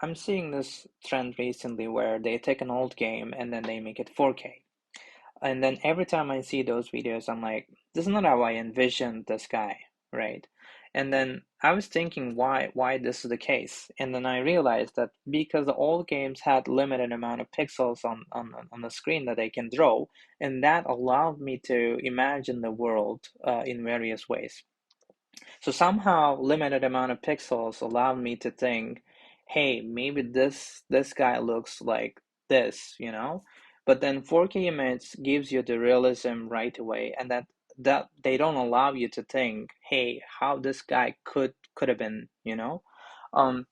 I'm seeing this trend recently where they take an old game and then they make it 4K. And then every time I see those videos, I'm like, this is not how I envisioned the sky, right? And then I was thinking why this is the case. And then I realized that because the old games had limited amount of pixels on the screen that they can draw, and that allowed me to imagine the world in various ways. So somehow limited amount of pixels allowed me to think, hey, maybe this guy looks like this, you know? But then 4K image gives you the realism right away, and that they don't allow you to think, hey, how this guy could have been, you know? Um,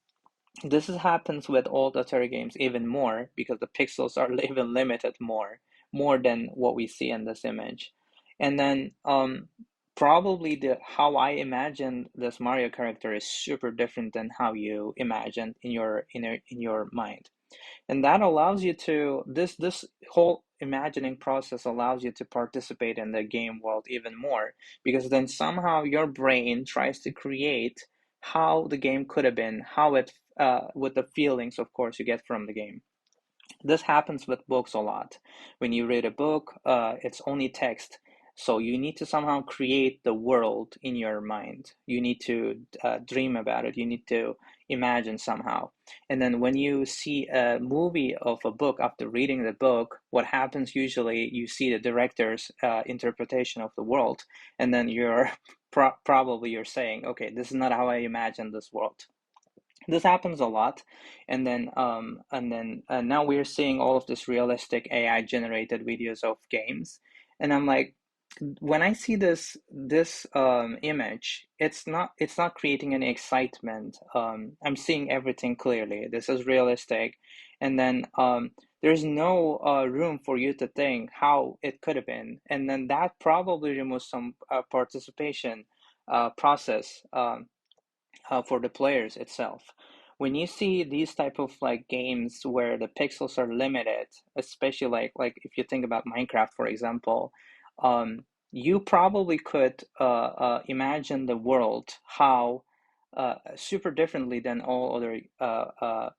happens with old Atari games even more because the pixels are even limited more than what we see in this image. And then probably the how I imagined this Mario character is super different than how you imagined in your mind. And that allows you to this whole imagining process allows you to participate in the game world even more because then somehow your brain tries to create how the game could have been, how it with the feelings, of course, you get from the game. This happens with books a lot. When you read a book, it's only text. So you need to somehow create the world in your mind. You need to dream about it. You need to imagine somehow. And then when you see a movie of a book after reading the book, what happens usually, you see the director's interpretation of the world, and then you're probably you're saying, okay, this is not how I imagined this world. This happens a lot, and then now we're seeing all of this realistic AI generated videos of games, and I'm like, when I see this image, it's not creating any excitement. I'm seeing everything clearly. This is realistic, and then there's no room for you to think how it could have been, and then that probably removes some participation process. For the players itself. When you see these type of like games where the pixels are limited, especially like if you think about Minecraft, for example, you probably could imagine the world how super differently than all other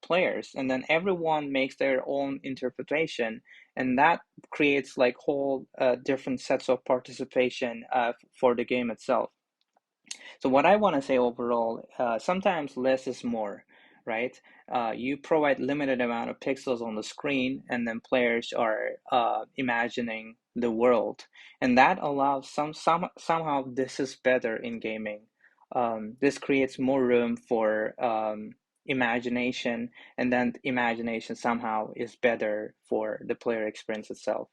players, and then everyone makes their own interpretation, and that creates like whole different sets of participation for the game itself. So what I want to say overall, sometimes less is more, right? You provide limited amount of pixels on the screen, and then players are imagining the world, and that allows somehow this is better in gaming. This creates more room for imagination, and then imagination somehow is better for the player experience itself.